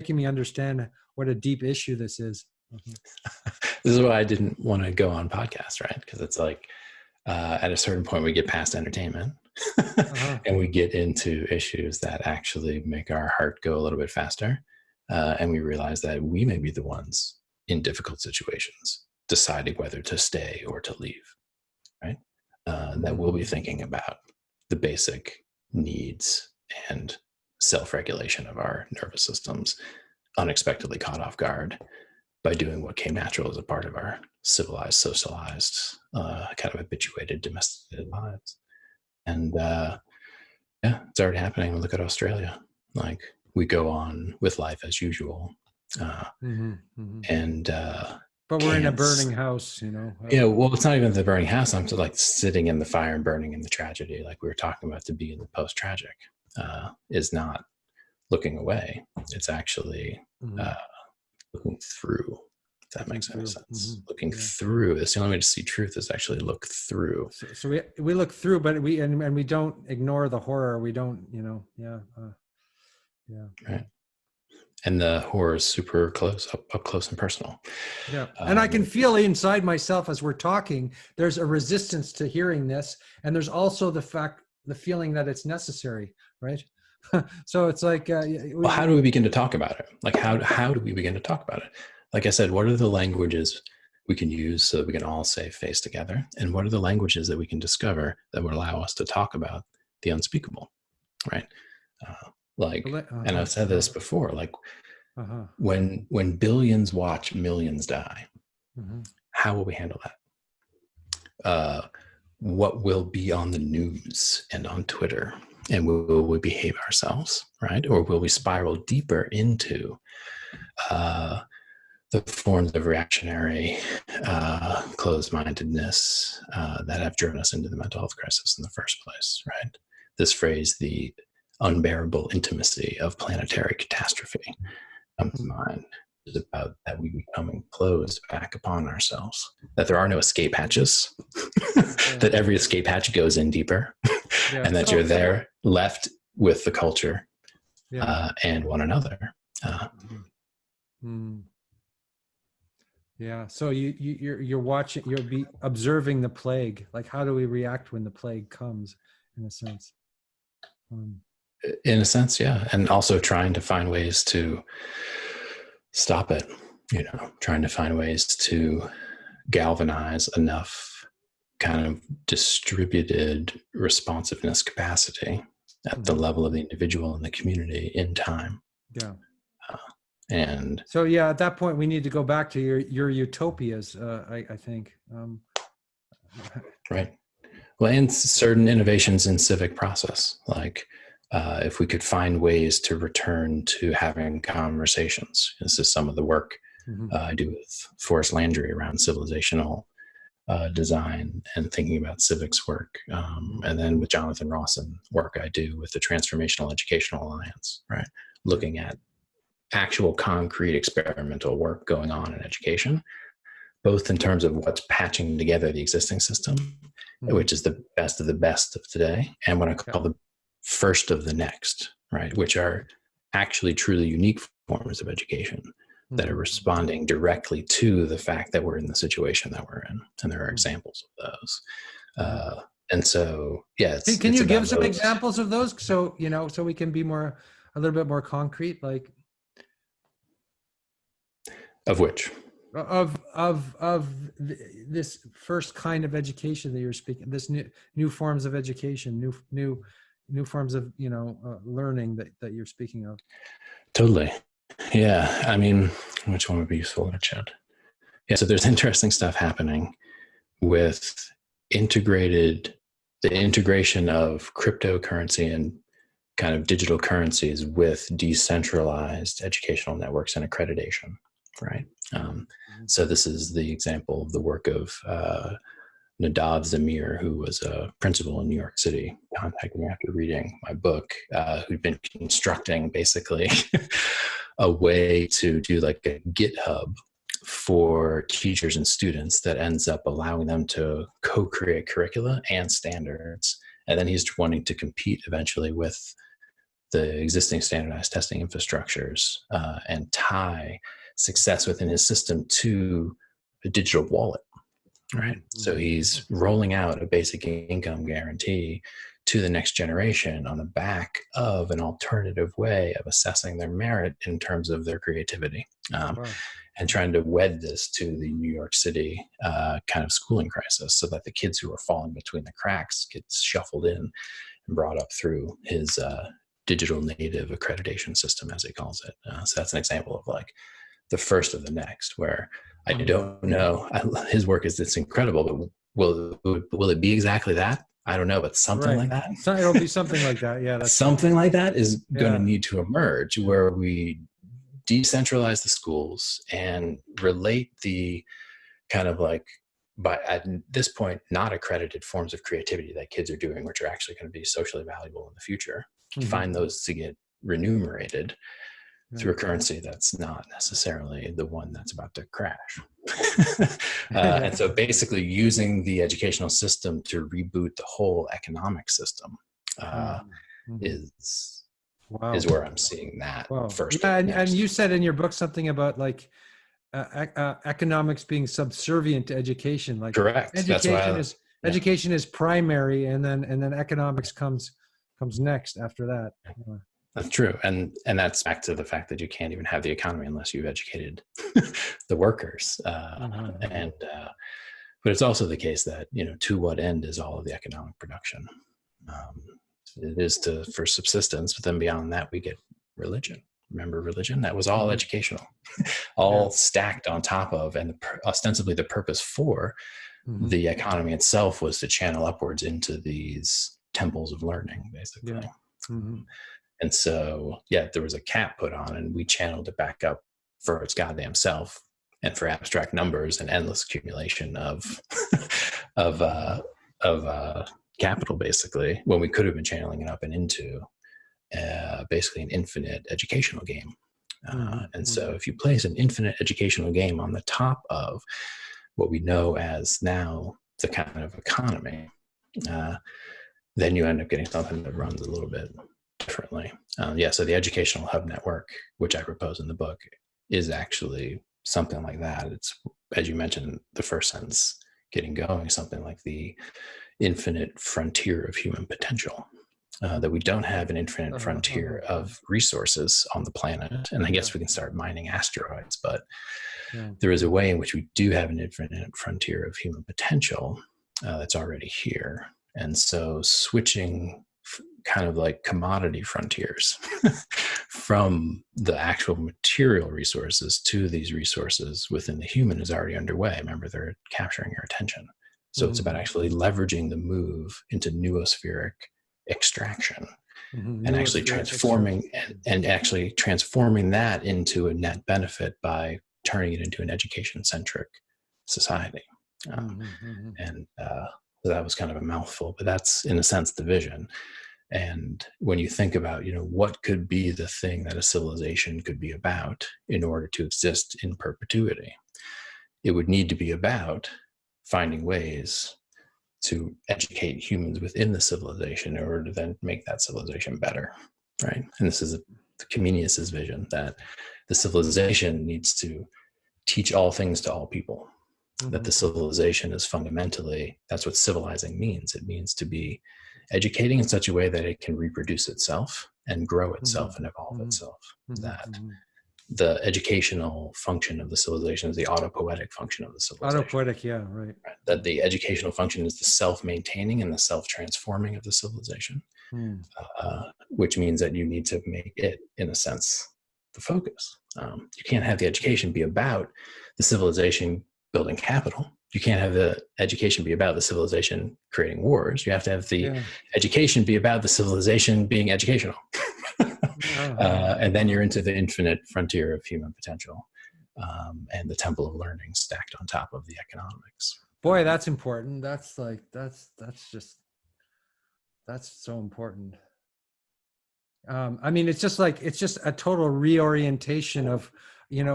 making me understand what a deep issue this is. Mm-hmm. This is why I didn't want to go on podcasts, right? Because it's like at a certain point we get past entertainment and we get into issues that actually make our heart go a little bit faster. And we realize that we may be the ones in difficult situations deciding whether to stay or to leave, right? That we'll be thinking about the basic needs and self-regulation of our nervous systems, unexpectedly caught off guard by doing what came natural as a part of our civilized, socialized, kind of habituated, domesticated lives. And yeah, it's already happening. Look at Australia. Like, we go on with life as usual. And but we're in a burning house, you know. Yeah, well, it's not even the burning house. I'm just like sitting in the fire and burning in the tragedy. Like we were talking about, to be in the post-tragic is not looking away. It's actually looking through, if that makes any sense. Looking through. That's the only way to see truth, is actually look through. So we look through, but we don't ignore the horror. We don't, you know, Right. And the horror is super close, up close and personal. Yeah. And I can feel inside myself as we're talking, there's a resistance to hearing this. And there's also the feeling that it's necessary, right? So it's like, well, how do we begin to talk about it? Like, how do we begin to talk about it? Like I said, what are the languages we can use so that we can all save face together? And what are the languages that we can discover that would allow us to talk about the unspeakable, right? And I've said this before, like when billions watch millions die, how will we handle that? What will be on the news and on Twitter? And will we behave ourselves, right? Or will we spiral deeper into the forms of reactionary closed-mindedness that have driven us into the mental health crisis in the first place, right? This phrase, the unbearable intimacy of planetary catastrophe, comes to mind. Is about that we becoming closed back upon ourselves, that there are no escape hatches, that every escape hatch goes in deeper, and that you're there left with the culture and one another. Yeah. So you're watching, you'll be observing the plague. Like, how do we react when the plague comes, in a sense? In a sense, yeah. And also trying to find ways to stop it, you know, trying to find ways to galvanize enough kind of distributed responsiveness capacity at the level of the individual and the community in time. Yeah. And so, yeah, at that point, we need to go back to your utopias, I think. Right. Well, and certain innovations in civic process, like if we could find ways to return to having conversations. This is some of the work I do with Forrest Landry around civilizational design and thinking about civics work. And then with Jonathan Rawson, work I do with the Transformational Educational Alliance, right? Looking at actual concrete experimental work going on in education, both in terms of what's patching together the existing system, which is the best of today, and what I call the first of the next, right? Which are actually truly unique forms of education that are responding directly to the fact that we're in the situation that we're in. And there are examples of those. And so, yeah. Can you give some examples of those? So, you know, so we can be a little bit more concrete, like. Of which? Of this first kind of education that you're speaking, this new forms of education, new forms of, you know, learning that you're speaking of. Totally. Yeah. I mean, which one would be useful in a chat? Yeah. So there's interesting stuff happening with the integration of cryptocurrency and kind of digital currencies with decentralized educational networks and accreditation, right? So this is the example of the work of Nadav Zamir, who was a principal in New York City, contacted me after reading my book, who'd been constructing basically a way to do like a GitHub for teachers and students that ends up allowing them to co-create curricula and standards. And then he's wanting to compete eventually with the existing standardized testing infrastructures and tie success within his system to a digital wallet, right? So he's rolling out a basic income guarantee to the next generation on the back of an alternative way of assessing their merit in terms of their creativity, and trying to wed this to the New York City kind of schooling crisis, so that the kids who are falling between the cracks get shuffled in and brought up through his digital native accreditation system, as he calls it. So that's an example of like the first of the next, where I don't know. His work it's incredible, but will it be exactly that? I don't know, but something like that. So it'll be something like that. Yeah, that's something like that is going to need to emerge, where we decentralize the schools and relate the kind of like, by at this point, not accredited forms of creativity that kids are doing, which are actually going to be socially valuable in the future. Find those to get remunerated through a currency that's not necessarily the one that's about to crash. And so basically using the educational system to reboot the whole economic system is where I'm seeing that first. Yeah, and you said in your book something about like economics being subservient to education. Like correct. Education is primary, and then economics comes next after that. That's true. And that's back to the fact that you can't even have the economy unless you've educated the workers. But it's also the case that, to what end is all of the economic production? It is for subsistence, but then beyond that, we get religion. Remember religion? That was all educational, all stacked on top of, and ostensibly the purpose for the economy itself was to channel upwards into these temples of learning, basically. And so, there was a cap put on, and we channeled it back up for its goddamn self, and for abstract numbers and endless accumulation of capital, basically, when we could have been channeling it up and into basically an infinite educational game. And so, if you place an infinite educational game on the top of what we know as now the kind of economy, then you end up getting something that runs a little bit differently. So the educational hub network, which I propose in the book, is actually something like that. It's, as you mentioned, the first sentence, getting going, something like the infinite frontier of human potential, that we don't have an infinite frontier of resources on the planet. And I guess we can start mining asteroids, but there is a way in which we do have an infinite frontier of human potential that's already here. And so switching kind of like commodity frontiers from the actual material resources to these resources within the human is already underway. Remember, they're capturing your attention. So it's about actually leveraging the move into noospheric extraction and actually transforming that into a net benefit by turning it into an education-centric society. And that was kind of a mouthful, but that's in a sense the vision. And when you think about, what could be the thing that a civilization could be about in order to exist in perpetuity, it would need to be about finding ways to educate humans within the civilization in order to then make that civilization better, right? And this is Comenius's vision, that the civilization needs to teach all things to all people, that the civilization is fundamentally, that's what civilizing means. It means to be educating in such a way that it can reproduce itself and grow itself and evolve itself. That the educational function of the civilization is the autopoetic function of the civilization. Autopoetic, yeah, right. That the educational function is the self-maintaining and the self-transforming of the civilization, which means that you need to make it, in a sense, the focus. You can't have the education be about the civilization building capital. You can't have the education be about the civilization creating wars. You have to have the education be about the civilization being educational. And then you're into the infinite frontier of human potential, and the temple of learning stacked on top of the economics. Boy, that's important. That's so important. I mean, it's just a total reorientation of,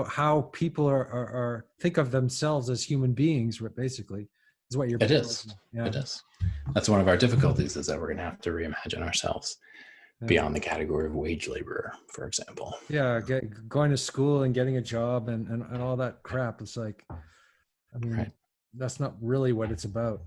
how people are think of themselves as human beings, basically, is what you're. It is. Yeah. It is. That's one of our difficulties, is that we're going to have to reimagine ourselves beyond the category of wage laborer, for example. Yeah, going to school and getting a job and all that crap. It's like, I mean, Right. that's not really what it's about.